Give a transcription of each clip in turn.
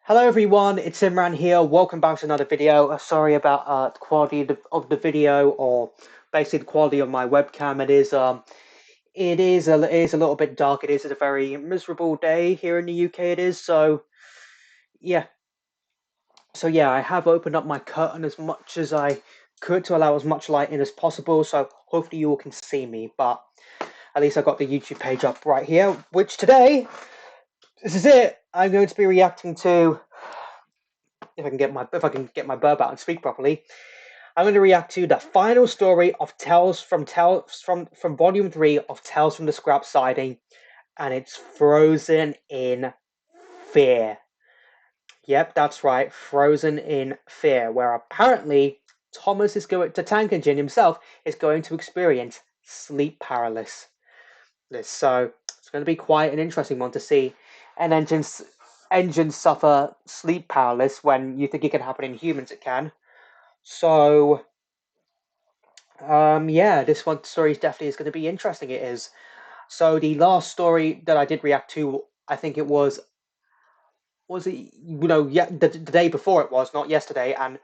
Hello everyone, it's Imran here. Welcome back to another video. Sorry about the quality of the video, or basically the quality of my webcam. It is a little bit dark. It is a very miserable day here in the UK. It is yeah. So I have opened up my curtain as much as I could to allow as much light in as possible. So hopefully you all can see me. But at least I got the YouTube page up right here. Which today, this is it. I'm going to be reacting to. If I can get my burp out and speak properly, I'm going to react to the final story of Tales from Volume 3 of Tales from the Scrap Siding, and it's Frozen in Fear. Yep, that's right, Frozen in Fear, where apparently the Tank Engine himself is going to experience sleep paralysis. So it's going to be quite an interesting one to see an engine suffer sleep paralysis when you think it can happen in humans. It can. So this one story definitely is going to be interesting. It is. So the last story that I did react to, I think it was it yeah, the day before, it was not yesterday, and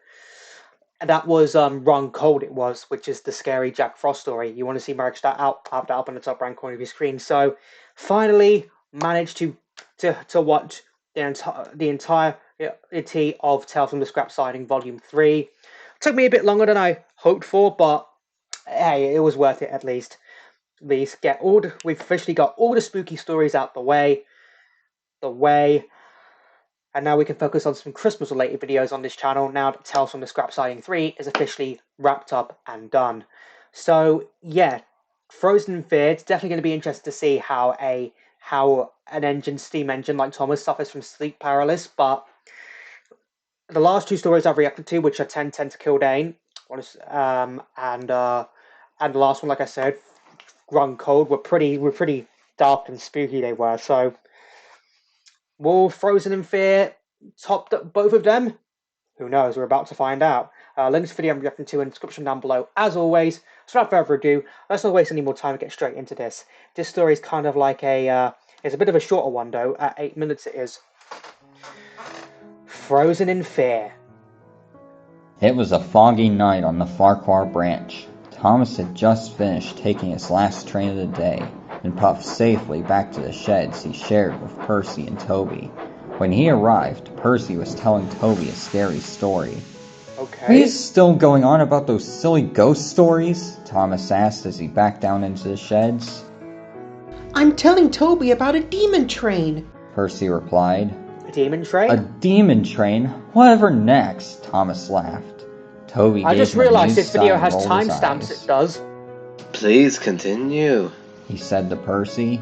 that was Run Cold. It was, which is the scary Jack Frost story. You want to see more that out, have that up on the top right corner of your screen. So finally managed to watch the entirety of Tales from the Scrap Siding Volume 3. Took me a bit longer than I hoped for, but hey, it was worth it at least. We've officially got all the spooky stories out the way, and now we can focus on some Christmas-related videos on this channel now that Tales from the Scrap Siding 3 is officially wrapped up and done. So yeah, Frozen in Fear. It's definitely going to be interesting to see how an steam engine like Thomas suffers from sleep paralysis. But the last two stories I've reacted to, which are 10 to Kill Dane, and the last one, like I said, Run Cold, were pretty dark and spooky. They were. So will Frozen in Fear top both of them? Who knows? We're about to find out. Links to the video I'm reacting to in the description down below, as always. So without further ado, let's not waste any more time and get straight into this. This story is kind of like it's a bit of a shorter one though. At 8 minutes it is. Frozen in Fear. It was a foggy night on the Farquhar branch. Thomas had just finished taking his last train of the day and puffed safely back to the sheds he shared with Percy and Toby. When he arrived, Percy was telling Toby a scary story. Okay. Are you still going on about those silly ghost stories? Thomas asked as he backed down into the sheds. I'm telling Toby about a demon train, Percy replied. A demon train? A demon train? Whatever next? Thomas laughed. Toby I just realized this video has timestamps. It does. Please continue, he said to Percy.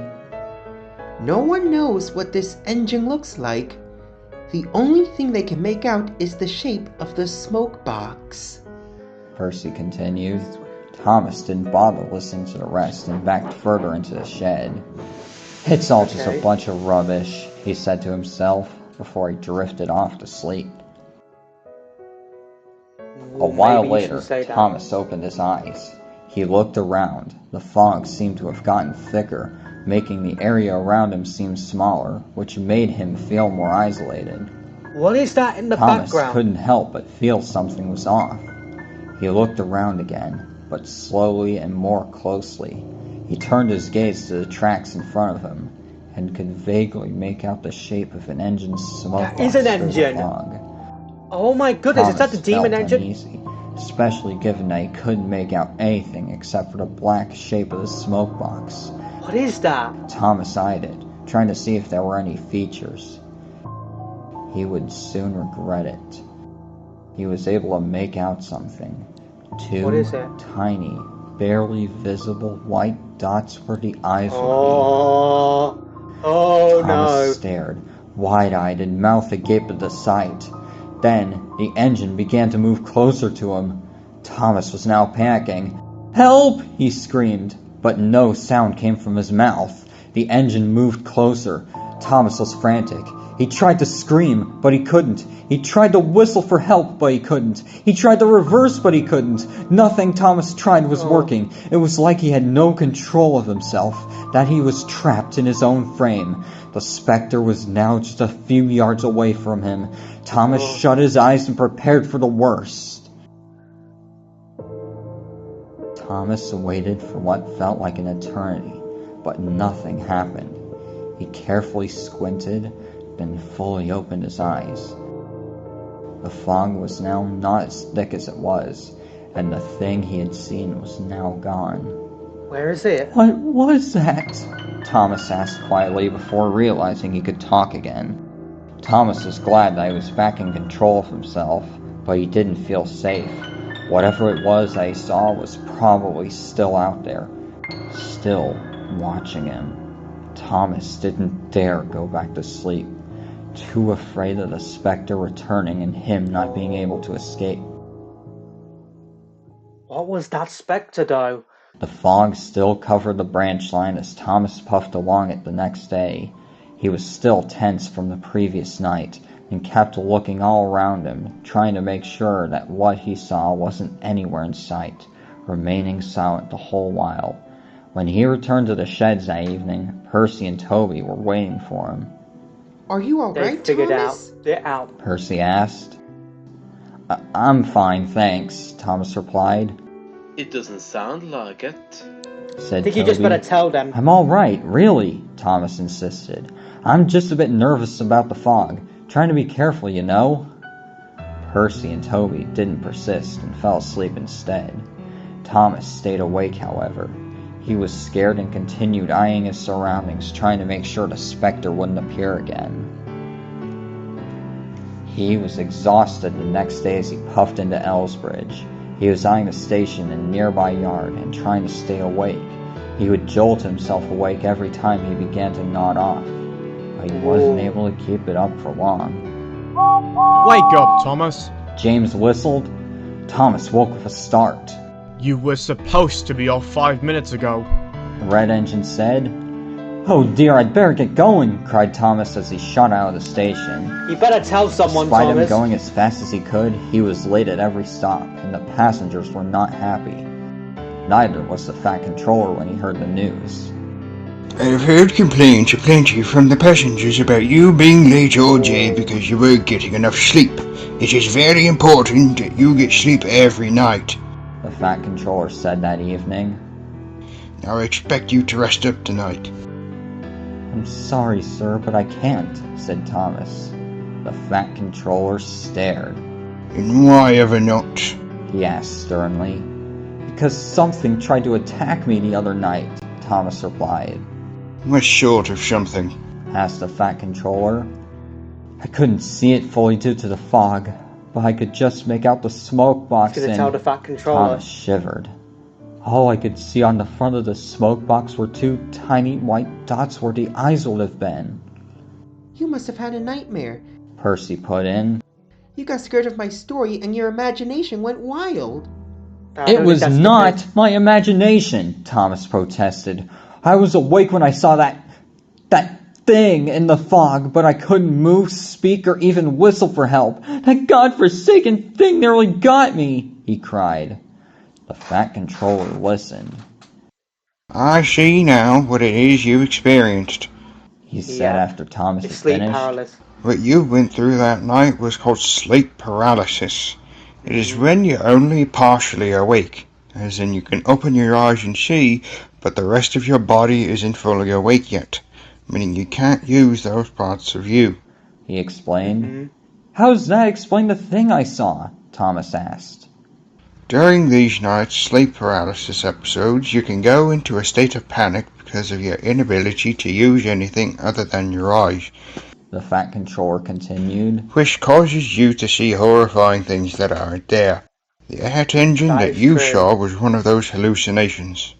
No one knows what this engine looks like. The only thing they can make out is the shape of the smoke box, Percy continued. Thomas didn't bother listening to the rest and backed further into the shed. It's all just a bunch of rubbish, he said to himself before he drifted off to sleep. A while later, Thomas opened his eyes. He looked around. The fog seemed to have gotten thicker, making the area around him seem smaller, which made him feel more isolated. What is that in the background? Thomas couldn't help but feel something was off. He looked around again, but slowly and more closely. He turned his gaze to the tracks in front of him, and could vaguely make out the shape of an engine's smoke box through the fog. Oh my goodness, Thomas is that the demon engine? Uneasy, especially given that he couldn't make out anything except for the black shape of the smoke box. What is that? Thomas eyed it, trying to see if there were any features. He would soon regret it. He was able to make out something. What is it? Tiny, barely visible white dots where the eyes would be. Oh Thomas stared, wide-eyed and mouth agape at the sight. Then, the engine began to move closer to him. Thomas was now panicking. "Help!" he screamed, but no sound came from his mouth. The engine moved closer. Thomas was frantic. He tried to scream, but he couldn't. He tried to whistle for help, but he couldn't. He tried to reverse, but he couldn't. Nothing Thomas tried was working. It was like he had no control of himself, that he was trapped in his own frame. The specter was now just a few yards away from him. Thomas shut his eyes and prepared for the worst. Thomas waited for what felt like an eternity, but nothing happened. He carefully squinted, then fully opened his eyes. The fog was now not as thick as it was, and the thing he had seen was now gone. Where is it? What was that? Thomas asked quietly before realizing he could talk again. Thomas was glad that he was back in control of himself, but he didn't feel safe. Whatever it was that he saw was probably still out there, still watching him. Thomas didn't dare go back to sleep, too afraid of the specter returning and him not being able to escape. What was that specter, though? The fog still covered the branch line as Thomas puffed along it the next day. He was still tense from the previous night and kept looking all around him, trying to make sure that what he saw wasn't anywhere in sight, remaining silent the whole while. When he returned to the sheds that evening, Percy and Toby were waiting for him. Are you all They right, figured Thomas? out. They're out. Percy asked. I'm fine, thanks, Thomas replied. It doesn't sound like it. Said I think you Toby. just better tell them. I'm all right, really, Thomas insisted. I'm just a bit nervous about the fog. Trying to be careful, you know. Percy and Toby didn't persist and fell asleep instead. Thomas stayed awake, however. He was scared and continued eyeing his surroundings, trying to make sure the specter wouldn't appear again. He was exhausted the next day as he puffed into Elsbridge. He was eyeing the station in a nearby yard and trying to stay awake. He would jolt himself awake every time he began to nod off, but he wasn't able to keep it up for long. Wake up, Thomas. James whistled. Thomas woke with a start. You were supposed to be off 5 minutes ago. The red engine said. Oh dear, I'd better get going, cried Thomas as he shot out of the station. You better tell someone, Despite Thomas. him going as fast as he could, he was late at every stop, and the passengers were not happy. Neither was the Fat Controller when he heard the news. I've heard complaints aplenty from the passengers about you being late all day because you weren't getting enough sleep. It is very important that you get sleep every night. The Fat Controller said that evening. Now I expect you to rest up tonight. I'm sorry, sir, but I can't, said Thomas. The Fat Controller stared. And why ever not? He asked sternly. Because something tried to attack me the other night, Thomas replied. What sort of something? Asked the Fat Controller. I couldn't see it fully due to the fog, but I could just make out the smoke box He's gonna tell the Fat Controller. Thomas shivered. All I could see on the front of the smoke box were two tiny white dots where the eyes would have been. You must have had a nightmare. Percy put in. You got scared of my story and your imagination went wild. I It don't think was that's the not truth. my imagination, Thomas protested. I was awake when I saw that thing in the fog, but I couldn't move, speak, or even whistle for help. That godforsaken thing nearly got me, he cried. The Fat Controller listened. I see now what it is you experienced. He said Yeah. after Thomas It's had sleep finished. paralysis. What you went through that night was called sleep paralysis. It is when you're only partially awake, as in you can open your eyes and see, but the rest of your body isn't fully awake yet, meaning you can't use those parts of you. He explained. How does that explain the thing I saw? Thomas asked. During these night sleep paralysis episodes, you can go into a state of panic because of your inability to use anything other than your eyes, The Fat Controller continued. which causes you to see horrifying things that aren't there. The jet engine That that is you true. saw was one of those hallucinations.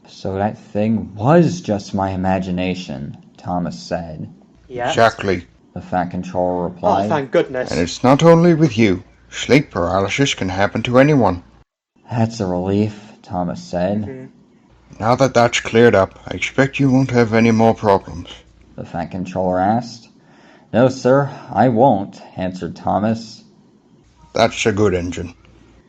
So that thing was just my imagination, Thomas said. Yes. Exactly. The Fat Controller Oh, replied. thank goodness. And it's not only with you. Sleep paralysis can happen to anyone. That's a relief, Thomas said. Now that that's cleared up, I expect you won't have any more problems. The Fat Controller asked. No, sir, I won't, answered Thomas, That's a good engine.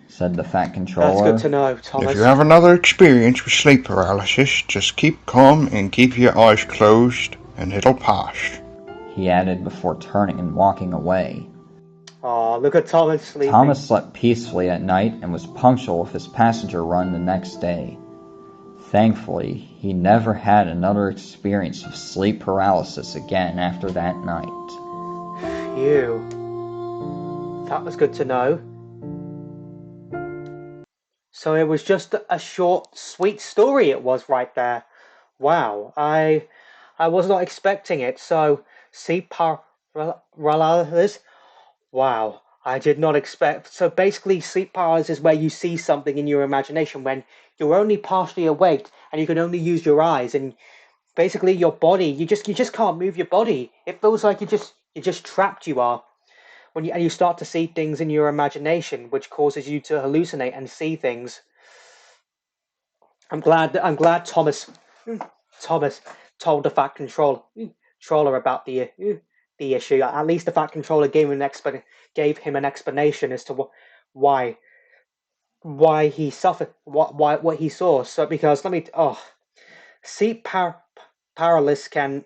said the Fat That's Controller. good to know, If Thomas. you have another experience with sleep paralysis, just keep calm and keep your eyes closed, and it'll pass. He added before turning and walking away. Oh, look at Thomas sleeping. Thomas slept peacefully at night and was punctual with his passenger run the next day. Thankfully, he never had another experience of sleep paralysis again after that night. Phew. That was good to know. So it was just a short, sweet story it was right there. Wow, I was not expecting it. So, sleep paralysis. Wow, I did not expect. So basically, sleep paralysis is where you see something in your imagination when you're only partially awake and you can only use your eyes, and basically your body, you just can't move your body. It feels like you're just trapped. You are when you start to see things in your imagination, which causes you to hallucinate and see things. I'm glad Thomas told the Fat Controller about the issue. At least the Fat Controller gave him an explanation as to why he suffered, what he saw. So because sleep paralysis can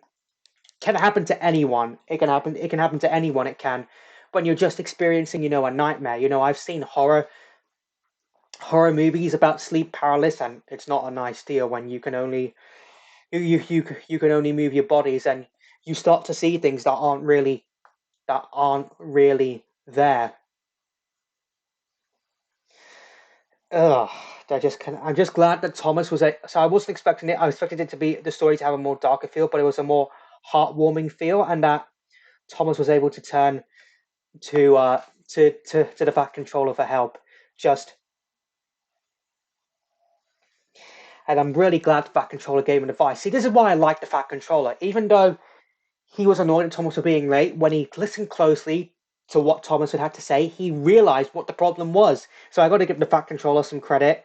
happen to anyone. It can happen to anyone. It can when you're just experiencing a nightmare. I've seen horror movies about sleep paralysis, and it's not a nice deal when you can only you can only move your bodies, and you start to see things that aren't really there. Ugh, I'm just glad that Thomas was so I wasn't expecting it. I expected it to be the story to have a more darker feel, but it was a more heartwarming feel, and that Thomas was able to turn to the Fat Controller for help. And I'm really glad the Fat Controller gave him advice. See, this is why I like the Fat Controller. Even though he was annoyed at Thomas for being late, when he listened closely to what Thomas had to say, he realized what the problem was. So I got to give the Fat Controller some credit.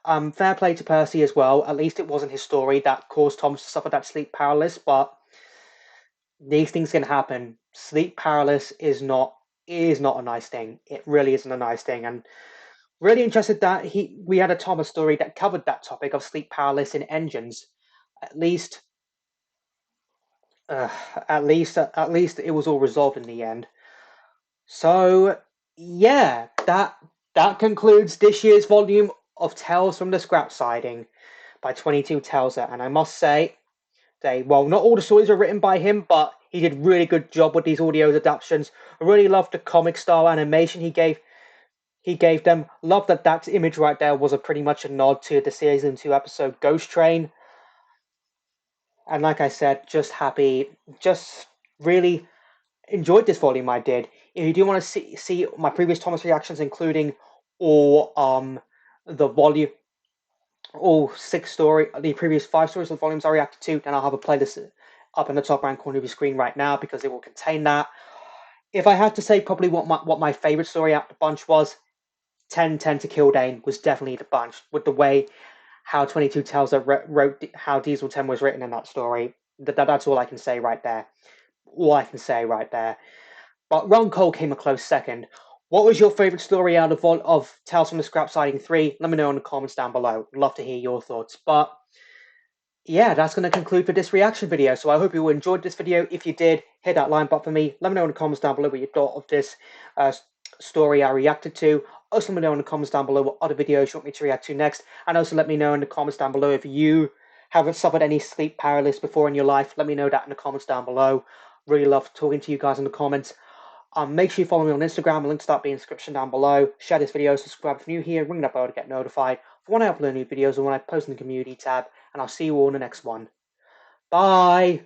Fair play to Percy as well. At least it wasn't his story that caused Thomas to suffer that sleep paralysis, but these things can happen. Sleep paralysis is not a nice thing. It really isn't a nice thing, and really interested that we had a Thomas story that covered that topic of sleep paralysis in engines. At least it was all resolved in the end. So yeah, that concludes this year's volume of Tales from the Scrap Siding by 22 Telzer, and I must say, well, not all the stories are written by him, but he did a really good job with these audio adaptations. I really loved the comic style animation he gave them. Loved that image right there was pretty much a nod to the season 2 episode Ghost Train. And like I said, just really enjoyed this volume. I did. If you do want to see my previous Thomas reactions, including all the volume, all the previous 5 stories of the volumes I reacted to, then I'll have a playlist up in the top right corner of your screen right now because it will contain that. If I had to say probably what my favorite story out the bunch was, 10-10 to Kildane was definitely the bunch, with the way how 22 Telzer wrote how Diesel 10 was written in that story. That's all I can say right there. But Ron Cole came a close second. What was your favourite story out of Tales from the Scrap Siding 3? Let me know in the comments down below. I'd love to hear your thoughts. But yeah, that's going to conclude for this reaction video. So I hope you enjoyed this video. If you did, hit that like button for me. Let me know in the comments down below what you thought of this story I reacted to. Also let me know in the comments down below what other videos you want me to react to next. And also let me know in the comments down below if you haven't suffered any sleep paralysis before in your life. Let me know that in the comments down below. Really love talking to you guys in the comments. Make sure you follow me on Instagram. The link to that be in the description down below. Share this video, subscribe if you're new here, ring that bell to get notified for when I upload new videos or when I post in the community tab. And I'll see you all in the next one. Bye!